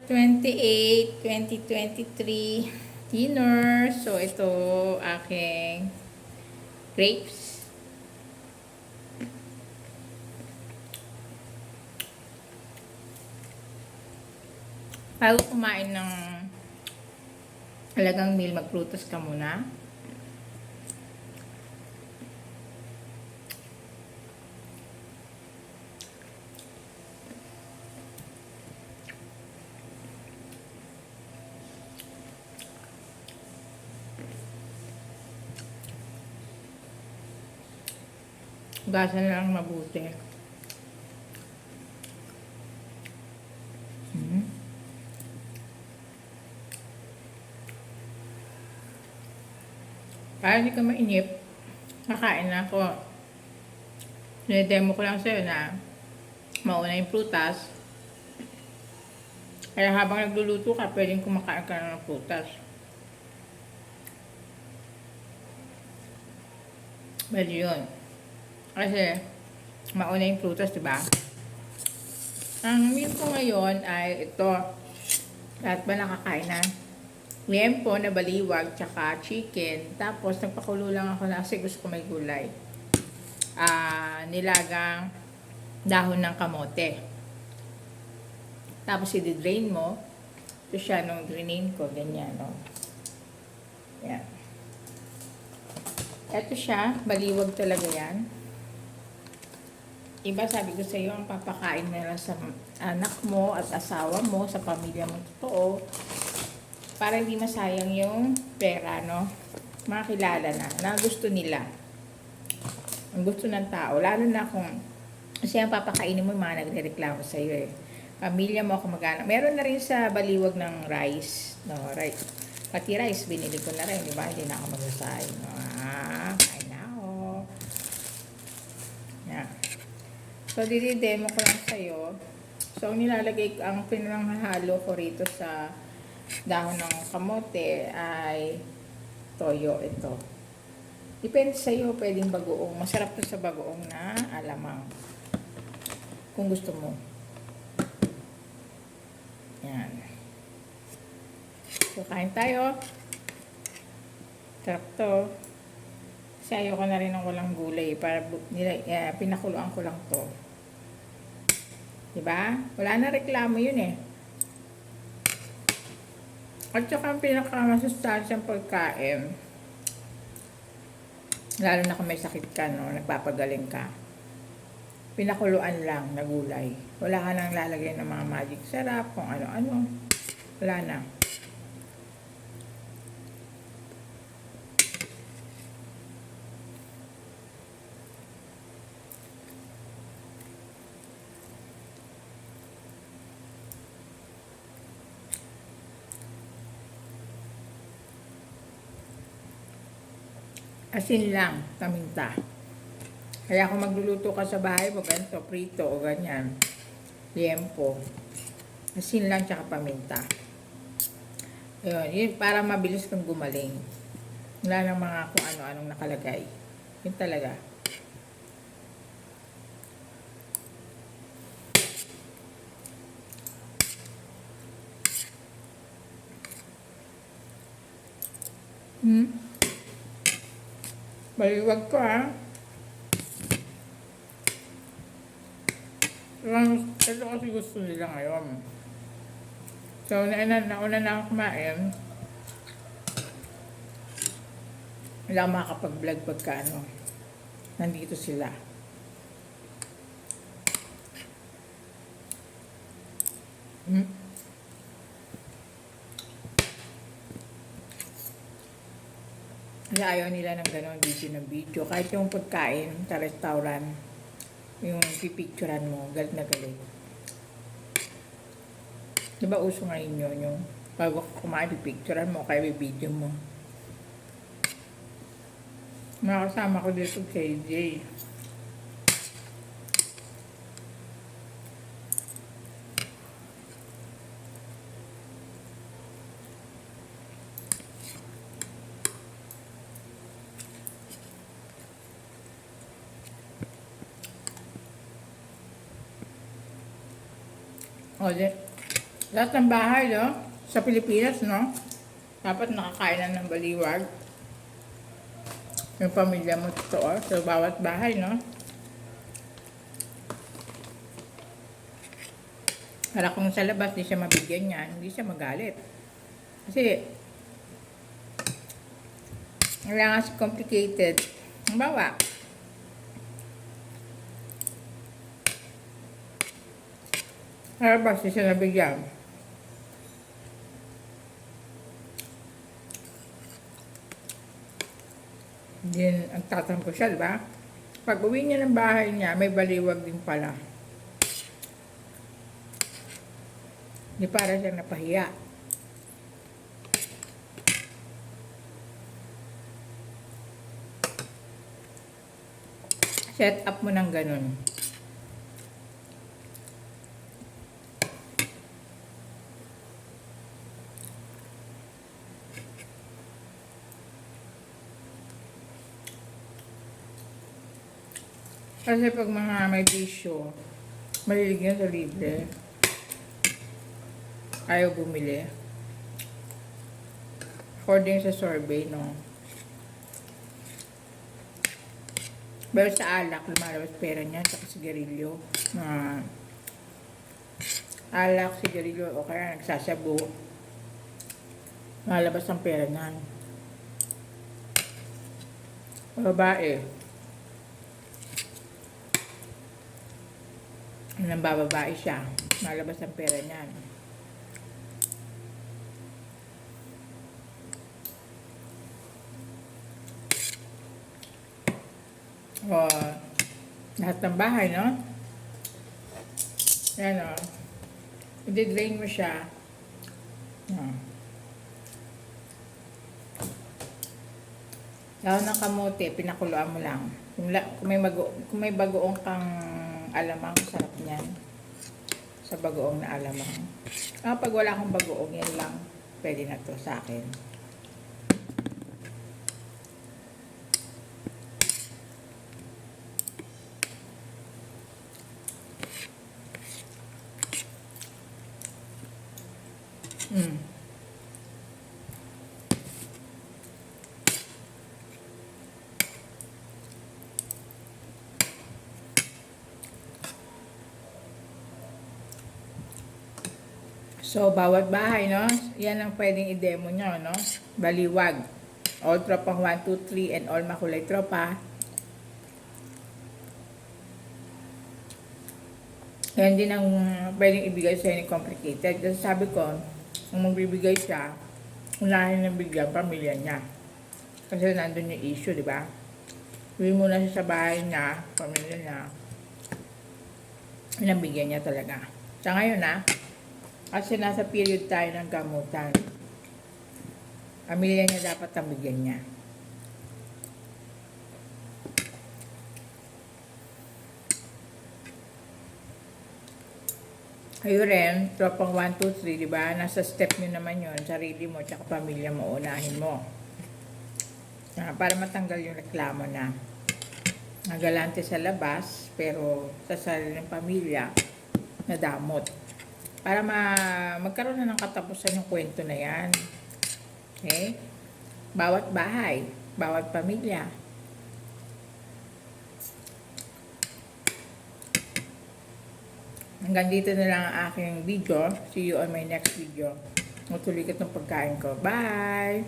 28, 2023 dinner. So, ito aking grapes. Bago kumain ng alagang meal, magprutas ka muna. Hugasan lang mabuti. Para hindi ka mainip, kakain na ako. Demo ko lang sa'yo na mauna yung prutas. Kaya habang nagluluto ka, pwedeng kumakain ka na ng prutas. Pwede yun. Kasi, mauna yung prutas, diba? Ang meal ko ngayon ay ito. Lahat ba nakakain na? Liempo na baliwag, tsaka chicken. Tapos, nagpakulo lang ako na kasi gusto ko may gulay. Nilagang dahon ng kamote. Tapos, i-drain mo. Ito siya nung drainin ko. Ganyan, no? Yan. Ito siya. Baliwag talaga yan. Iba, sabi ko sa iyo, ang papakain nila sa anak mo at asawa mo, sa pamilya mo totoo, para hindi masayang yung pera, no? Makilala na gusto nila. Ang gusto ng tao, lalo na kung, kasi ang papakainin mo, yung mga nagrereklamo sa iyo eh. Pamilya mo, kumagana. Meron na rin sa baliwag ng rice, no? Rice. Pati rice, binili ko na rin, di ba? Hindi na ako magsasayang. No? Kain na ako. Yan. So, dididemo ko lang sa'yo. So, nilalagay, ang pinanghalo ko rito sa dahon ng kamote ay toyo ito. Depende sa'yo, pwedeng bagoong. Masarap to sa bagoong na alamang. Kung gusto mo. Yan. So, kain tayo. Sarap to. Kasi ayoko na rin ng walang gulay. Para pinakuluan ko lang to. Diba? Wala na reklamo yun eh. At saka ang pinakamasustansyang pagkain, lalo na kung may sakit ka, no, nagpapagaling ka, pinakuluan lang na gulay. Wala ka nang lalagay ng mga magic sarap, kung ano-ano. Wala na. Asin lang, paminta. Kaya kung magluluto ka sa bahay mo, ganito, prito o ganyan, liempo, asin lang tsaka paminta. Yun, para mabilis kang gumaling. Wala nang mga kung ano-anong nakalagay. Yun talaga. Baliwag ko ha. Ito kasi gusto nila ngayon. So, nauna na ako kumain. Wala makakapag-vlog pagka ano. Nandito sila. Kasi ayaw nila ng gano'n video. Kahit yung pagkain sa restaurant, yung pipicturan mo, galit na galit. Diba uso ngayon yun, yung bago kumain, pipicturan mo, kaya video mo. Mga kasama ko dito sa AJ. O, Lahat ng bahay, no? Sa Pilipinas, no? Dapat nakakain na ng baliwag. Yung pamilya mo totoo. So, bawat bahay, no? Para kung sa labas, di siya mabigyan niyan, hindi siya magalit. Kasi, wala nga complicated. Halimbawa, sa labas, di siya nabigyan. Din ang tatampo siya, di ba? Pag uwi niya ng bahay niya, may baliwag din pala. Di para siyang napahiya. Set up mo ng ganun. Kasi pag mga may bisyo, malilig yan sa libre. Ayaw bumili. According sa survey, no? Pero sa alak, lumalabas pera niyan sa sigarilyo. Alak, sigarilyo, o kaya nagsasabu. Lumalabas ang pera niyan. Babae. Nang bababae siya, malabas ang pera niyan. O, lahat ng bahay, no? Yan, o. I-drain mo siya. Lalo ng kamote, pinakuluan mo lang. Kung may bagoong kang alamang, sarap niyan. Sa bagoong na alamang. Pag wala akong bagoong, yan lang. Pwede na to sa akin. So, bawat bahay, no? Yan ang pwedeng i-demo nyo, no? Baliwag. All tropang 1, 2, 3 and all makulay tropa. Yan din ang pwedeng ibigay sa'yo ni Complicated. Kasi sabi ko, kung magbibigay siya, unahin ng bigyan, pamilya niya. Kasi nandun yung issue, di ba? Uwi muna siya sa bahay niya, pamilya niya. Nabigyan niya talaga. Sa ngayon, kasi nasa period tayo ng gamutan. Pamilya niya dapat ang bigyan niya. Kayo rin, tropang 1, 2, 3, di ba? Nasa step nyo naman yun. Sarili mo, tsaka pamilya mo, unahin mo. Para matanggal yung reklamo na nagalante sa labas, pero sa sariling pamilya, nadamot. Para magkaroon na ng katapusan yung kwento na yan. Okay? Bawat bahay, bawat pamilya. Hanggang dito na lang ang aking video. See you on my next video. Matuloy ka itong pagkain ko. Bye!